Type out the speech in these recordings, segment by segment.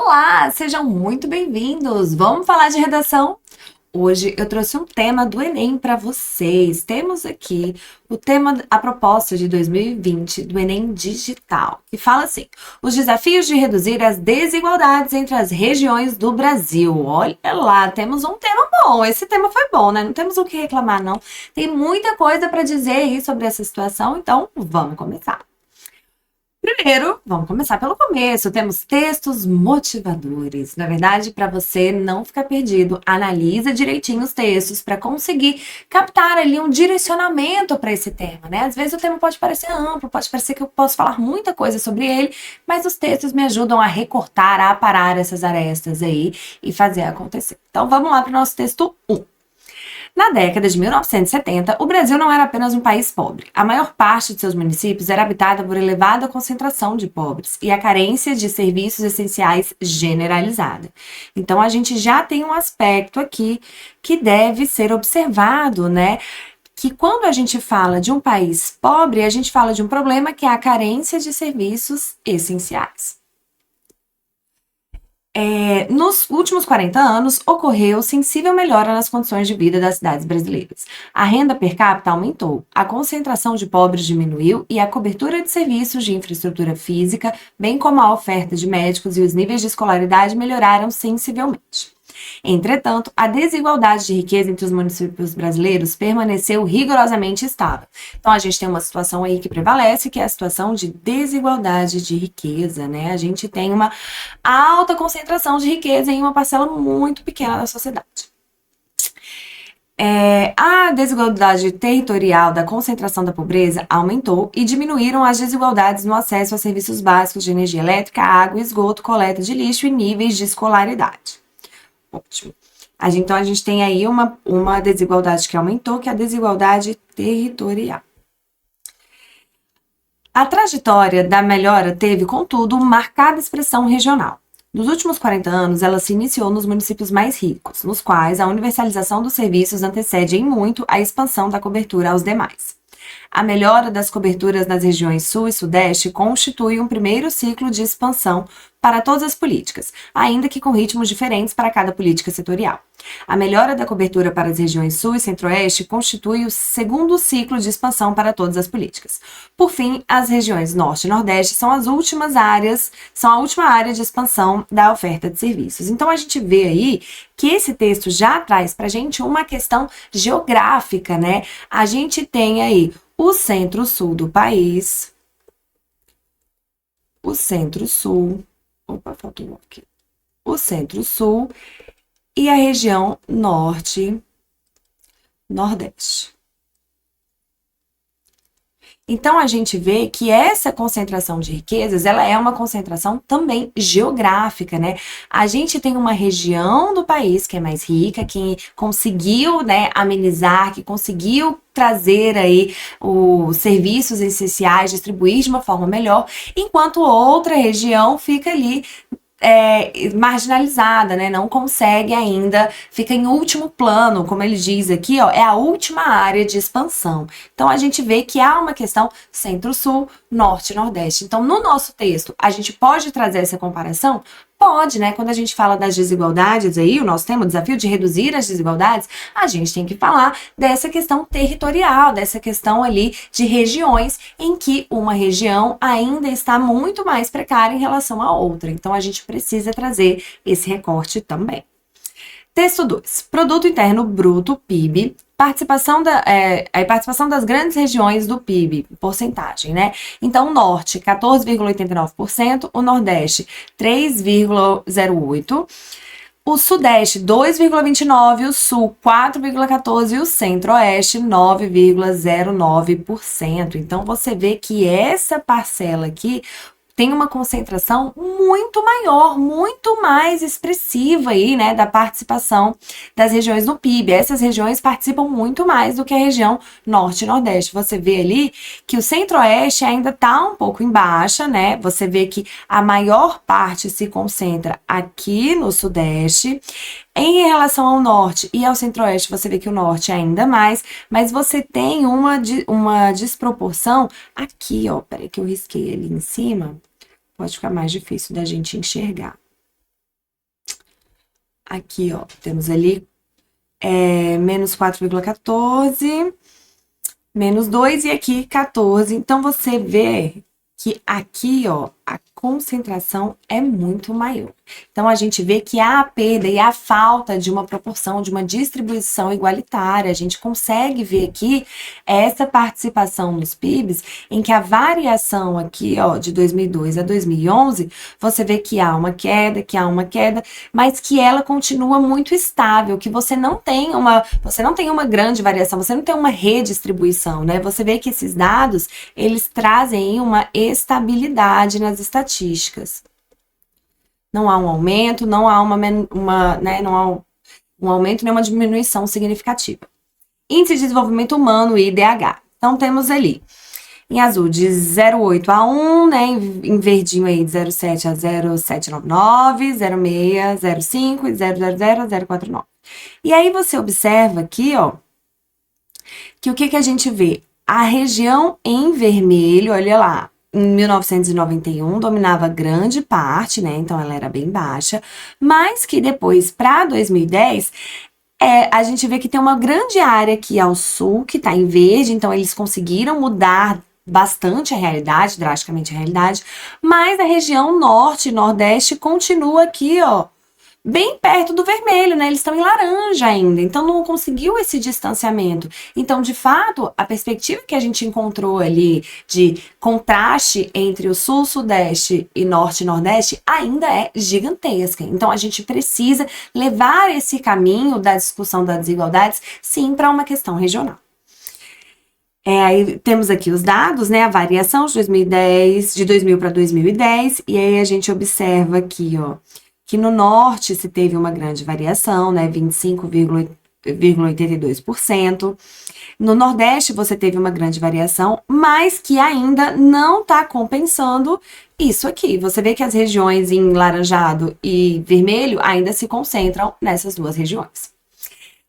Olá, sejam muito bem-vindos. Vamos falar de redação? Hoje eu trouxe um tema do Enem para vocês. Temos aqui o tema, a proposta de 2020 do Enem Digital, que fala assim: os desafios de reduzir as desigualdades entre as regiões do Brasil. Olha lá, temos um tema bom. Esse tema foi bom, né? Não temos o que reclamar, não. Tem muita coisa para dizer aí sobre essa situação, então vamos começar. Primeiro, vamos começar pelo começo. Temos textos motivadores. Na verdade, para você não ficar perdido, analisa direitinho os textos para conseguir captar ali um direcionamento para esse tema, né? Às vezes o tema pode parecer amplo, pode parecer que eu posso falar muita coisa sobre ele, mas os textos me ajudam a recortar, a aparar essas arestas aí e fazer acontecer. Então, vamos lá para o nosso texto 1. Na década de 1970, o Brasil não era apenas um país pobre. A maior parte de seus municípios era habitada por elevada concentração de pobres e a carência de serviços essenciais generalizada. Então, a gente já tem um aspecto aqui que deve ser observado, né? Que quando a gente fala de um país pobre, a gente fala de um problema que é a carência de serviços essenciais. Nos últimos 40 anos, ocorreu sensível melhora nas condições de vida das cidades brasileiras. A renda per capita aumentou, a concentração de pobres diminuiu e a cobertura de serviços de infraestrutura física, bem como a oferta de médicos e os níveis de escolaridade melhoraram sensivelmente. Entretanto, a desigualdade de riqueza entre os municípios brasileiros permaneceu rigorosamente estável. Então, a gente tem uma situação aí que prevalece, que é a situação de desigualdade de riqueza, né? A gente tem uma alta concentração de riqueza em uma parcela muito pequena da sociedade. A desigualdade territorial da concentração da pobreza aumentou e diminuíram as desigualdades no acesso a serviços básicos de energia elétrica, água, esgoto, coleta de lixo e níveis de escolaridade. Ótimo. Então, a gente tem aí uma desigualdade que aumentou, que é a desigualdade territorial. A trajetória da melhora teve, contudo, marcada expressão regional. Nos últimos 40 anos, ela se iniciou nos municípios mais ricos, nos quais a universalização dos serviços antecede em muito a expansão da cobertura aos demais. A melhora das coberturas nas regiões Sul e Sudeste constitui um primeiro ciclo de expansão para todas as políticas, ainda que com ritmos diferentes para cada política setorial. A melhora da cobertura para as regiões Sul e Centro-Oeste constitui o segundo ciclo de expansão para todas as políticas. Por fim, as regiões Norte e Nordeste são a última área de expansão da oferta de serviços. Então, a gente vê aí que esse texto já traz para a gente uma questão geográfica, né? A gente tem aí o centro-sul do país, o centro-sul, o centro-sul e a região norte-nordeste. Então, a gente vê que essa concentração de riquezas, ela é uma concentração também geográfica, né? A gente tem uma região do país que é mais rica, que conseguiu, né, amenizar, que conseguiu trazer aí os serviços essenciais, distribuir de uma forma melhor, enquanto outra região fica ali marginalizada, né? Não consegue ainda, fica em último plano, como ele diz aqui, ó, é a última área de expansão. Então, a gente vê que há uma questão centro-sul, norte e nordeste. Então, no nosso texto, a gente pode trazer essa comparação? Pode, né? Quando a gente fala das desigualdades aí, o nosso tema, o desafio de reduzir as desigualdades, a gente tem que falar dessa questão territorial, dessa questão ali de regiões em que uma região ainda está muito mais precária em relação à outra. Então, a gente precisa trazer esse recorte também. Texto 2. Produto Interno Bruto, PIB. Participação das grandes regiões do PIB, porcentagem, né? Então, o Norte, 14,89%, o Nordeste, 3,08%, o Sudeste, 2,29%, o Sul, 4,14% e o Centro-Oeste, 9,09%. Então, você vê que essa parcela aqui tem uma concentração muito maior, muito mais expressiva aí, né, da participação das regiões no PIB. Essas regiões participam muito mais do que a região Norte e Nordeste. Você vê ali que o Centro-Oeste ainda está um pouco em baixa, né? Você vê que a maior parte se concentra aqui no Sudeste. Em relação ao Norte e ao Centro-Oeste, você vê que o Norte é ainda mais, mas você tem uma desproporção aqui, ó, peraí que eu risquei ali em cima. Pode ficar mais difícil da gente enxergar. Aqui, ó, temos ali menos 4,14, menos 2 e aqui 14. Então, você vê que aqui, ó, a concentração é muito maior. Então, a gente vê que há a perda e a falta de uma proporção, de uma distribuição igualitária. A gente consegue ver aqui essa participação nos PIBs, em que a variação aqui, ó, de 2002 a 2011, você vê que há uma queda, mas que ela continua muito estável, que você não tem uma grande variação, você não tem uma redistribuição, né? Você vê que esses dados, eles trazem uma estabilidade nas estatísticas. Não há um aumento, não há não há um aumento nem uma diminuição significativa. Índice de Desenvolvimento Humano, IDH. Então, temos ali, em azul, de 0,8 a 1, né? Em verdinho aí, de 0,7 a 0,799, 0,6, 0,5 e 0,00 a 0,49. E aí, você observa aqui, ó, que o que a gente vê? A região em vermelho, olha lá, em 1991 dominava grande parte, né? Então ela era bem baixa, mas que depois, para 2010, a gente vê que tem uma grande área aqui ao sul que está em verde, então eles conseguiram mudar bastante a realidade, drasticamente a realidade, mas a região norte e nordeste continua aqui, ó, bem perto do vermelho, né? Eles estão em laranja ainda, então não conseguiu esse distanciamento. Então, de fato, a perspectiva que a gente encontrou ali de contraste entre o sul, sudeste e norte e nordeste ainda é gigantesca. Então, a gente precisa levar esse caminho da discussão das desigualdades, sim, para uma questão regional. Aí temos aqui os dados, né? A variação de 2010, de 2000 para 2010, e aí a gente observa aqui, ó, que no norte se teve uma grande variação, né, 25,82%. No nordeste você teve uma grande variação, mas que ainda não está compensando isso aqui. Você vê que as regiões em laranjado e vermelho ainda se concentram nessas duas regiões.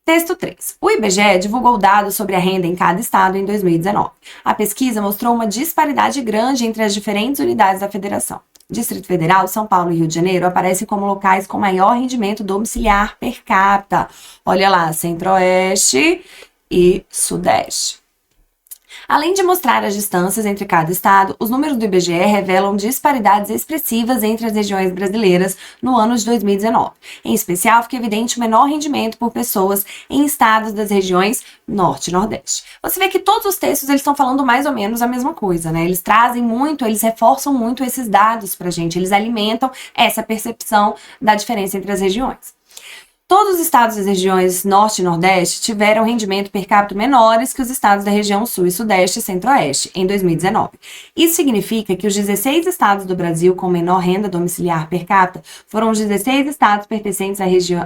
Texto 3. O IBGE divulgou dados sobre a renda em cada estado em 2019. A pesquisa mostrou uma disparidade grande entre as diferentes unidades da federação. Distrito Federal, São Paulo e Rio de Janeiro aparecem como locais com maior rendimento domiciliar per capita. Olha lá, Centro-Oeste e Sudeste. Além de mostrar as distâncias entre cada estado, os números do IBGE revelam disparidades expressivas entre as regiões brasileiras no ano de 2019. Em especial, fica evidente o menor rendimento por pessoas em estados das regiões Norte e Nordeste. Você vê que todos os textos eles estão falando mais ou menos a mesma coisa, né? Eles trazem muito, eles reforçam muito esses dados pra gente, eles alimentam essa percepção da diferença entre as regiões. Todos os estados das regiões Norte e Nordeste tiveram rendimento per capita menores que os estados da região Sul e Sudeste e Centro-Oeste em 2019. Isso significa que os 16 estados do Brasil com menor renda domiciliar per capita foram os 16 estados pertencentes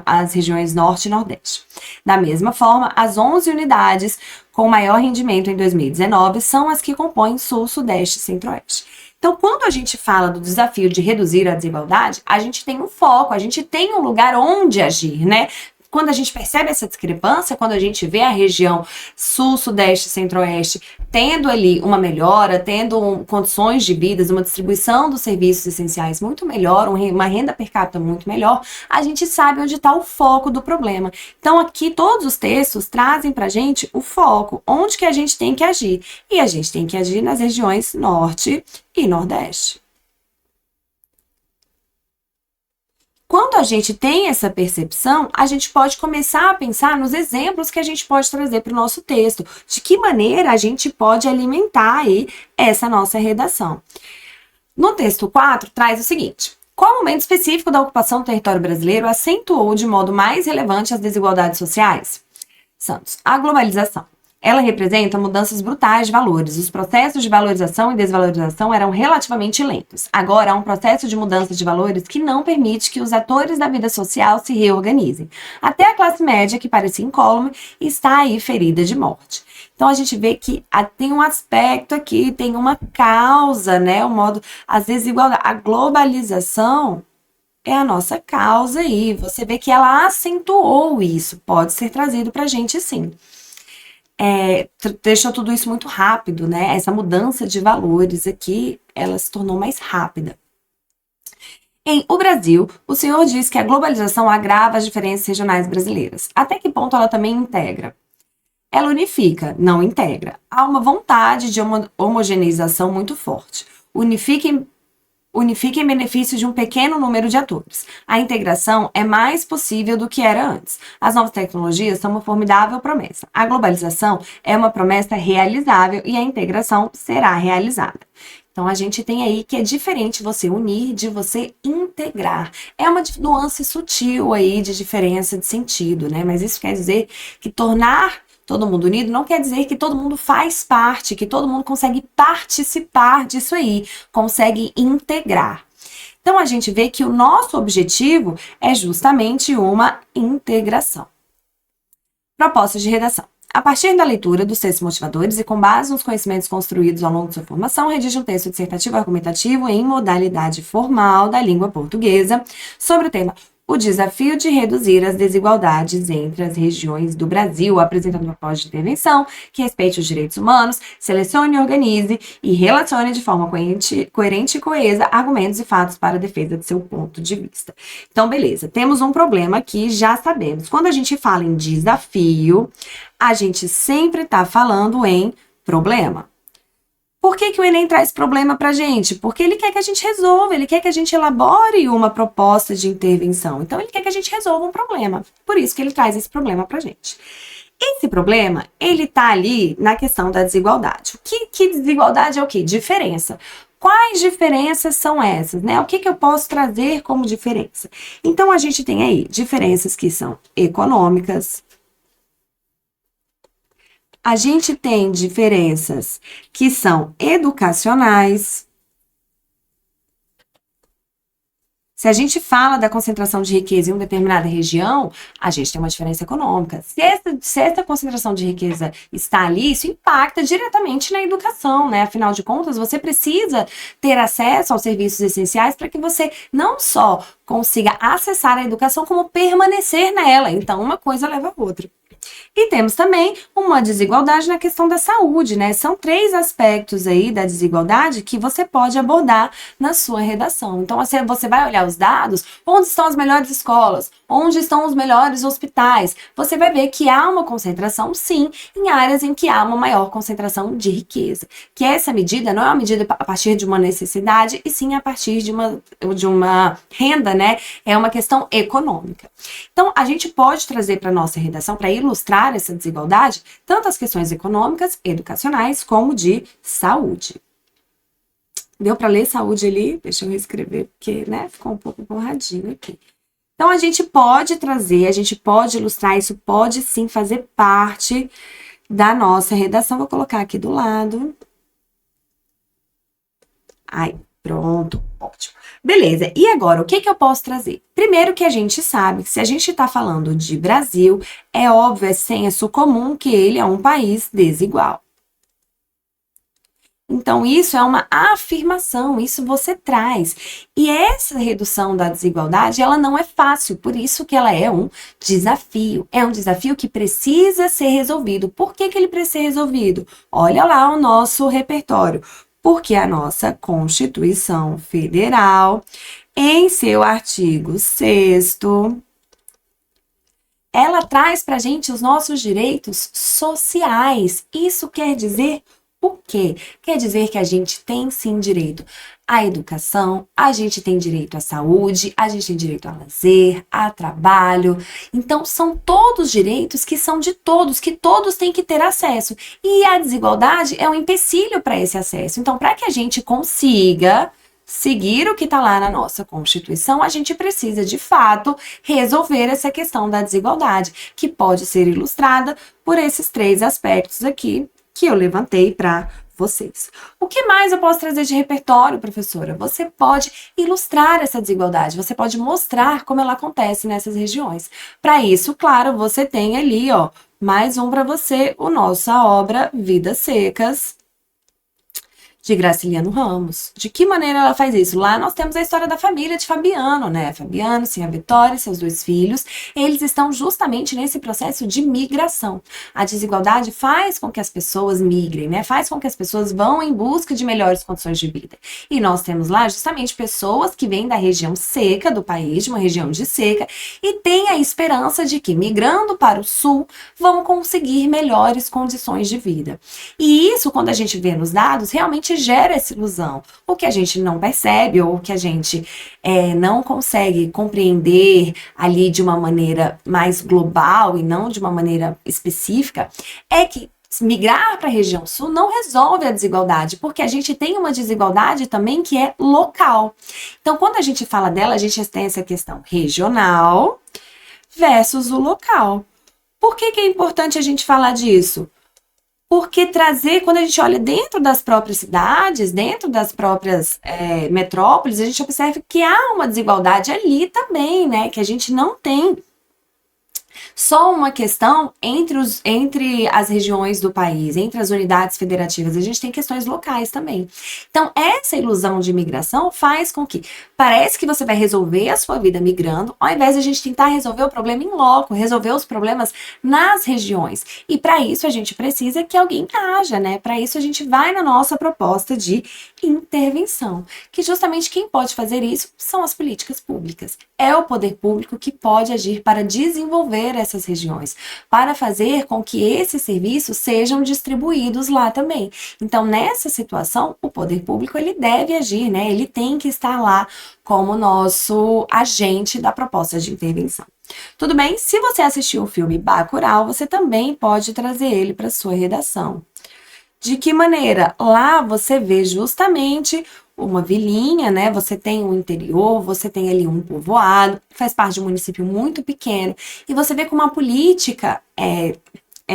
às regiões Norte e Nordeste. Da mesma forma, as 11 unidades com maior rendimento em 2019 são as que compõem Sul, Sudeste e Centro-Oeste. Então, quando a gente fala do desafio de reduzir a desigualdade, a gente tem um foco, a gente tem um lugar onde agir, né? Quando a gente percebe essa discrepância, quando a gente vê a região sul, sudeste, centro-oeste tendo ali uma melhora, tendo condições de vida, uma distribuição dos serviços essenciais muito melhor, uma renda per capita muito melhor, a gente sabe onde está o foco do problema. Então aqui todos os textos trazem para a gente o foco, onde que a gente tem que agir. E a gente tem que agir nas regiões norte e nordeste. Quando a gente tem essa percepção, a gente pode começar a pensar nos exemplos que a gente pode trazer para o nosso texto, de que maneira a gente pode alimentar aí essa nossa redação. No texto 4, traz o seguinte: qual momento específico da ocupação do território brasileiro acentuou de modo mais relevante as desigualdades sociais? Santos, a globalização. Ela representa mudanças brutais de valores. Os processos de valorização e desvalorização eram relativamente lentos. Agora há um processo de mudança de valores que não permite que os atores da vida social se reorganizem. Até a classe média, que parecia incólume, está aí ferida de morte. Então a gente vê que tem um aspecto aqui, tem uma causa, né? O modo, as desigualdades, a globalização é a nossa causa aí. Você vê que ela acentuou isso. Pode ser trazido pra gente, sim. Deixou tudo isso muito rápido, né? Essa mudança de valores aqui, ela se tornou mais rápida. Em O Brasil, o senhor diz que a globalização agrava as diferenças regionais brasileiras. Até que ponto ela também integra? Ela unifica, não integra. Há uma vontade de homogeneização muito forte. Unifica em benefício de um pequeno número de atores. A integração é mais possível do que era antes. As novas tecnologias são uma formidável promessa. A globalização é uma promessa realizável e a integração será realizada. Então, a gente tem aí que é diferente você unir de você integrar. É uma nuance sutil aí de diferença de sentido, né? Mas isso quer dizer que tornar todo mundo unido não quer dizer que todo mundo faz parte, que todo mundo consegue participar disso aí, consegue integrar. Então, a gente vê que o nosso objetivo é justamente uma integração. Propostas de redação. A partir da leitura dos textos motivadores e com base nos conhecimentos construídos ao longo de sua formação, redige um texto dissertativo argumentativo em modalidade formal da língua portuguesa sobre o tema o desafio de reduzir as desigualdades entre as regiões do Brasil, apresentando uma proposta de intervenção que respeite os direitos humanos, selecione, organize e relacione de forma coerente e coesa argumentos e fatos para a defesa de seu ponto de vista. Então, beleza, temos um problema aqui, já sabemos. Quando a gente fala em desafio, a gente sempre está falando em problema. Por que o Enem traz problema para a gente? Porque ele quer que a gente resolva, ele quer que a gente elabore uma proposta de intervenção. Então, ele quer que a gente resolva um problema. Por isso que ele traz esse problema para a gente. Esse problema, ele tá ali na questão da desigualdade. Que desigualdade é o quê? Diferença. Quais diferenças são essas, né? O que eu posso trazer como diferença? Então, a gente tem aí diferenças que são econômicas, a gente tem diferenças que são educacionais. Se a gente fala da concentração de riqueza em uma determinada região, a gente tem uma diferença econômica. Se essa concentração de riqueza está ali, isso impacta diretamente na educação, né? Afinal de contas, você precisa ter acesso aos serviços essenciais para que você não só consiga acessar a educação, como permanecer nela. Então, uma coisa leva a outra. E temos também uma desigualdade na questão da saúde, né? São 3 aspectos aí da desigualdade que você pode abordar na sua redação. Então, você vai olhar os dados, onde estão as melhores escolas, onde estão os melhores hospitais. Você vai ver que há uma concentração, sim, em áreas em que há uma maior concentração de riqueza. Que essa medida não é uma medida a partir de uma necessidade, e sim a partir de uma renda, né? É uma questão econômica. Então, a gente pode trazer para a nossa redação, para ilustrar essa desigualdade, tanto as questões econômicas, educacionais, como de saúde. Deu para ler saúde ali? Deixa eu reescrever, porque, né, ficou um pouco borradinho aqui. Então, a gente pode trazer, a gente pode ilustrar, isso pode sim fazer parte da nossa redação. Vou colocar aqui do lado. Aí, pronto, ótimo. Beleza, e agora, o que eu posso trazer? Primeiro que a gente sabe que se a gente está falando de Brasil, é óbvio, é senso comum que ele é um país desigual. Então, isso é uma afirmação, isso você traz. E essa redução da desigualdade, ela não é fácil, por isso que ela é um desafio. É um desafio que precisa ser resolvido. Por que ele precisa ser resolvido? Olha lá o nosso repertório. Porque a nossa Constituição Federal, em seu artigo 6º, ela traz para a gente os nossos direitos sociais. Isso quer dizer o quê? Quer dizer que a gente tem sim direito à educação, a gente tem direito à saúde, a gente tem direito a lazer, a trabalho. Então, são todos direitos que são de todos, que todos têm que ter acesso. E a desigualdade é um empecilho para esse acesso. Então, para que a gente consiga seguir o que está lá na nossa Constituição, a gente precisa, de fato, resolver essa questão da desigualdade, que pode ser ilustrada por esses 3 aspectos aqui que eu levantei para vocês. O que mais eu posso trazer de repertório, professora? Você pode ilustrar essa desigualdade, você pode mostrar como ela acontece nessas regiões. Para isso, claro, você tem ali, ó, mais um para você, nossa obra Vidas Secas, De Graciliano Ramos. De que maneira ela faz isso? Lá nós temos a história da família de Fabiano, né? Fabiano, sim, a Vitória, seus 2 filhos, eles estão justamente nesse processo de migração. A desigualdade faz com que as pessoas migrem, né? Faz com que as pessoas vão em busca de melhores condições de vida. E nós temos lá justamente pessoas que vêm da região seca do país, de uma região de seca, e têm a esperança de que, migrando para o sul, vão conseguir melhores condições de vida. E isso, quando a gente vê nos dados, realmente gera essa ilusão. O que a gente não percebe ou o que a gente não consegue compreender ali de uma maneira mais global e não de uma maneira específica é que migrar para a região sul não resolve a desigualdade, porque a gente tem uma desigualdade também que é local. Então, quando a gente fala dela, a gente tem essa questão regional versus o local. Por que é importante a gente falar disso? Porque trazer, quando a gente olha dentro das próprias cidades, dentro das próprias metrópoles, a gente observa que há uma desigualdade ali também, né? Que a gente não tem só uma questão entre as regiões do país, entre as unidades federativas, a gente tem questões locais também. Então, essa ilusão de imigração faz com que parece que você vai resolver a sua vida migrando, ao invés de a gente tentar resolver o problema em loco, resolver os problemas nas regiões. E para isso a gente precisa que alguém haja, né? Para isso a gente vai na nossa proposta de intervenção, que justamente quem pode fazer isso são as políticas públicas. É o poder público que pode agir para desenvolver essas regiões, para fazer com que esses serviços sejam distribuídos lá também. Então, nessa situação, o poder público ele deve agir, né? Ele tem que estar lá como nosso agente da proposta de intervenção. Tudo bem? Se você assistiu o filme Bacurau, você também pode trazer ele para sua redação. De que maneira? Lá você vê justamente uma vilinha, né? Você tem um interior, você tem ali um povoado, faz parte de um município muito pequeno, e você vê como a política é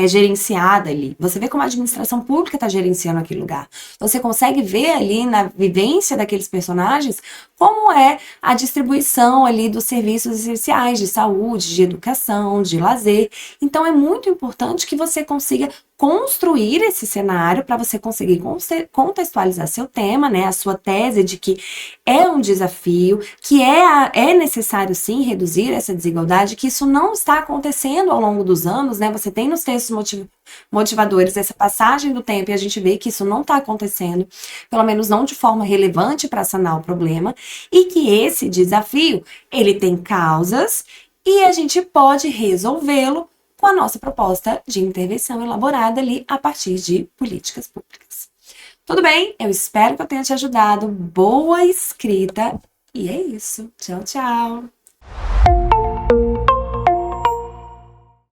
gerenciada ali. Você vê como a administração pública está gerenciando aquele lugar. Você consegue ver ali na vivência daqueles personagens como é a distribuição ali dos serviços essenciais de saúde, de educação, de lazer. Então é muito importante que você consiga construir esse cenário para você conseguir contextualizar seu tema, né, a sua tese de que é um desafio, que é necessário sim reduzir essa desigualdade, que isso não está acontecendo ao longo dos anos, né? Você tem nos textos motivadores essa passagem do tempo e a gente vê que isso não está acontecendo, pelo menos não de forma relevante para sanar o problema, e que esse desafio ele tem causas e a gente pode resolvê-lo com a nossa proposta de intervenção elaborada ali a partir de políticas públicas. Tudo bem? Eu espero que eu tenha te ajudado. Boa escrita! E é isso. Tchau, tchau!